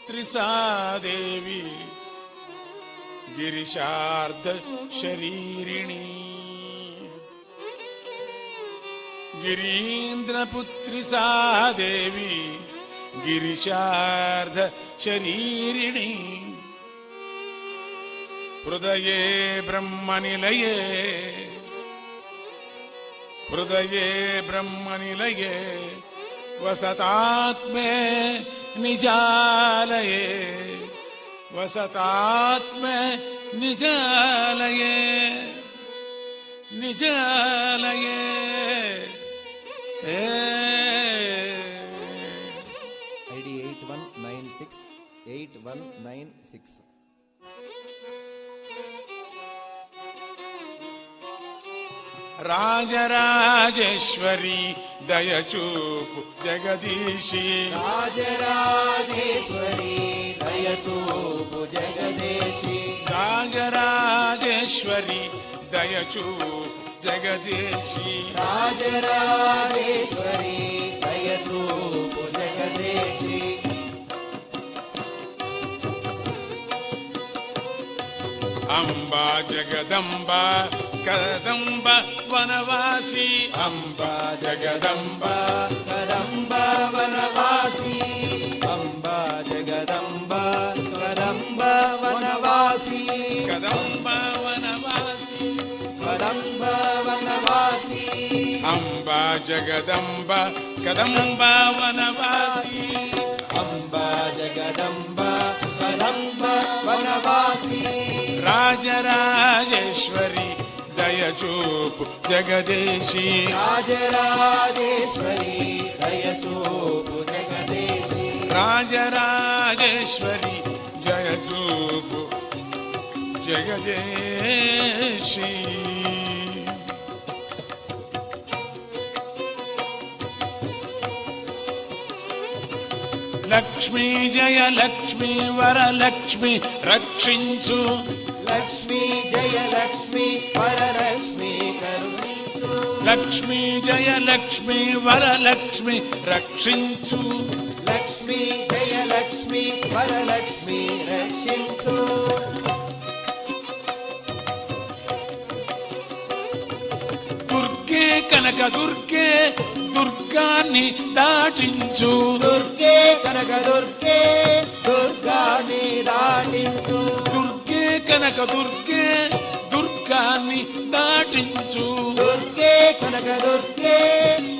పుత్రి సా దేవి గిరిశార్ధ శరీరిణి గిరీంద్రపుత్రి సా దేవి గిరిశార్ధ శరీరిణి హృదయే బ్రహ్మనిలయే హృదయే బ్రహ్మనిలయే వసతాత్మే నిజాలయే వసతాత్మే నిజాలయే నిజాలయే 8196 రాజరాజేశ్వరి దయచూపు జగదీశి రాజరాజేశ్వరి దయచూపు జగదీశి రాజరాజేశ్వరి దయచూపు జగదీశి రాజరాజేశ్వరి దయచూపు జగదీశి అంబా జగదంబ కదంబ వనవాసి అంబా జగదంబ కదంబ వనవాసి అంబా జగదంబ కదంబ వనవాసి కదంబ వనవాసి కదంబ వనవాసి అంబా జగదంబ కదంబ వనవాసి అంబా జగదంబ కదంబ వనవాసి రాజరాజేశ్వరి దయచూపు జగదీశి రాజరాజేశ్వరి దయచూపు జగదీశి రాజరాజేశ్వరి జయచూపు జగదీశి లక్ష్మీ జయ లక్ష్మీ వరలక్ష్మి రక్షించు లక్ష్మీ జయ లక్ష్మీ వరలక్ష్మి కరుణించు లక్ష్మీ జయ లక్ష్మీ వరలక్ష్మి రక్షించు లక్ష్మీ జయ లక్ష్మీ వరలక్ష్మి రక్షించు దుర్గే కనక దుర్గే దుర్గాన్ని దాటించు దుర్గే కనక దుర్గే దుర్గాని దాటించు దుర్గే కనక దుర్గే దుర్గాన్ని దాటించు దుర్గే కనక దుర్గే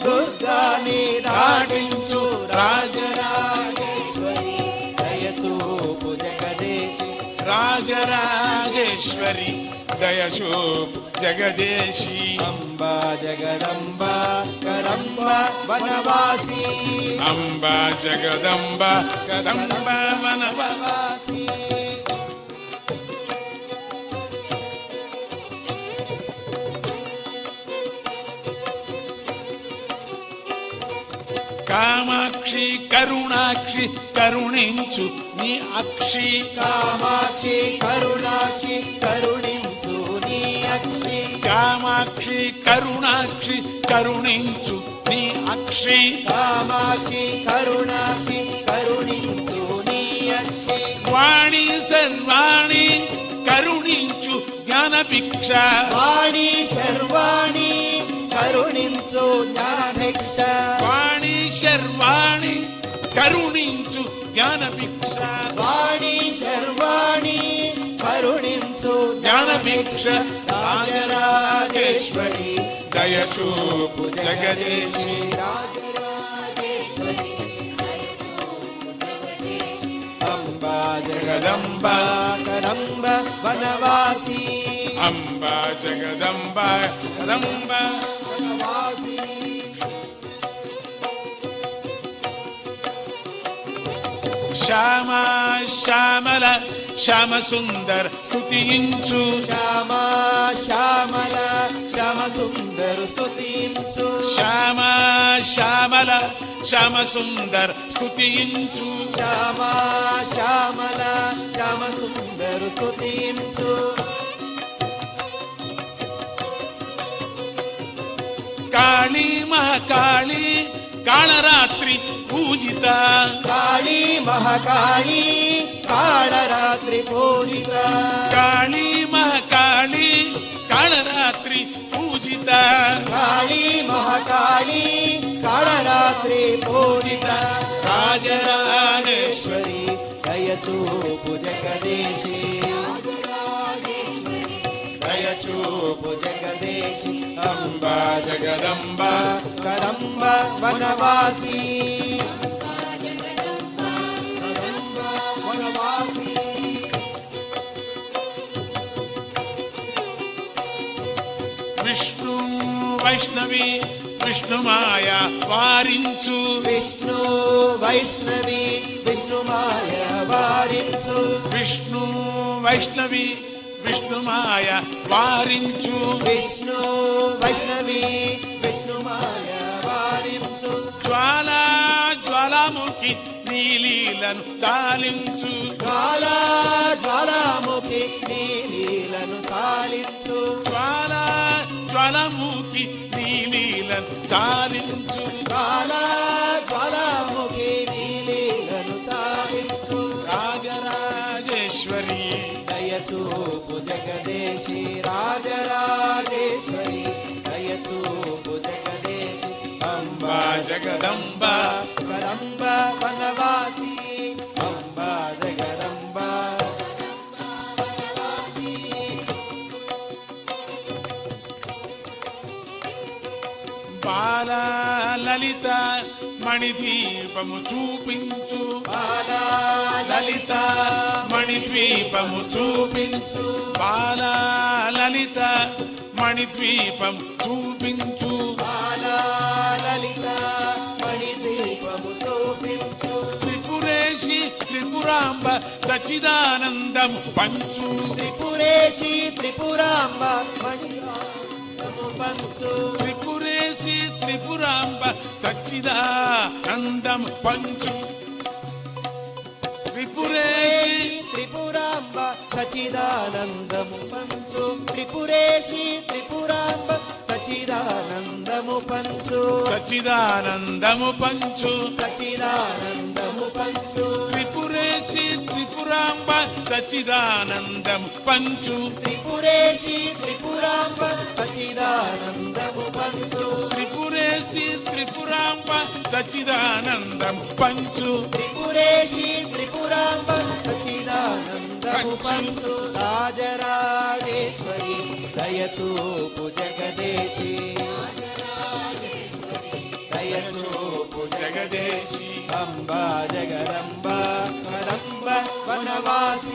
దుర్గాని దాటించు రాజరాజేశ్వరి దయచూపు జగదీశి రాజరాజేశ్వరి దయచూపు జగదీశి అంబా జగదంబ కదంబ వనవాసి అంబా జగదంబ కదంబ వనవాసి కామాక్షి కరుణాక్షి కరుణించు నీ అక్షి కామాక్షి కరుణాక్షి కరుణించు నీ అక్షి కామాక్షి కరుణాక్షి కరుణించు నీ అక్షి కామాక్షి కరుణాక్షి కరుణించు నీ అక్షి వాణి సర్వాణి కరుణించు జ్ఞానభిక్ష వాణి శర్వాణి కరుణించు జ్ఞానభిక్ష వాణి శర్వాణి కరుణించు జ్ఞానభిక్ష వాణి శర్వాణి కరుణించు జ్ఞానభిక్ష రాజరాజేశ్వరి దయచూపు జగదీశి రాజరాజేశ్వరి అంబా జగదంబ కదంబ వనవాసి అంబా జగదంబ కదంబ వనవాసి శ్యామ శ్యామల శ్యామ సుందర్ స్తుతించు శ్యామ శ్యామల శ్యామ సుందరు స్తుతించు శ్యామ శ్యామల శ్యామ సుందర్ స్తుతించు శ్యామ శ్యామల శ్యామ సుందరు స్తుతించు కాళీ మహాకాళీ కాళరాత్రి పూజిత కాళీ మహాకాళీ కాళరాత్రి పూజిత కాళీ మహాకాళీ కాళరాత్రి పూజిత కాళీ మహాకాళీ కాళరాత్రి పూజిత రాజరాజేశ్వరి దయచూపు జగదేశి దయచూపు జగదేశి అంబా జగదంబ కదంబ వనవాసి వనవాసి విష్ణు వైష్ణవి విష్ణుమాయ వారించు విష్ణు వైష్ణవి విష్ణుమాయ వారించు విష్ణు వైష్ణవి విష్ణుమాయ వారించు విష్ణు వైష్ణవి విష్ణుమాయ వారించు జ్వాలా జ్వాలాముఖి నీలీలను చాలించు జ్వాలా జ్వాలాముఖి నీలీలను సాలించు జ్వాలా జ్వాలాముఖి నీలీలను చాలించు జ్వాలా జ్వాలాముఖి నీలీలను సాలించు రాజరాజేశ్వరి దయచూపు జగదేశి రాజరాజేశ్వరి దయచూపు జగదేశి అంబా జగదంబ జగదంబ వనవాసి అంబా జగదంబ బాల లలిత మణిద్వీపము చూపించు బాలా లలిత మణిద్వీపము చూపించు బాల లలిత మణిద్వీపం చూపించు బాలా లలిత మణిదీపము చూపించు త్రిపురేశి త్రిపురాంబ సచ్చిదానందము పంచు త్రిపురేశి త్రిపురాంబ మణిదీపము పంచు త్రిపురేశి త్రిపురాంబ సచ్చిదానందము పంచు త్రిపురేశి త్రిపురాంబ సచిదానందము పంచు త్రిపురేశి త్రిపురాంబ సచిదానందము పంచు సచ్చిదానందము పంచు సచిదానందము పంచు త్రిపురేశి త్రిపురాంబ సచ్చిదానందము పంచు త్రిపురేశి త్రిపురాంబ సచిదానందము పంచు త్రిపురేశి త్రిపురాంబ సచ్చిదానందం పంచు త్రిపురేశి త్రిపురాంబ సచిదానందము పంచు రాజరాజేశ్వరి దయచూపు జగదేశి దయచూపు జగదేశి అంబా జగదంబ కదంబ వనవాసి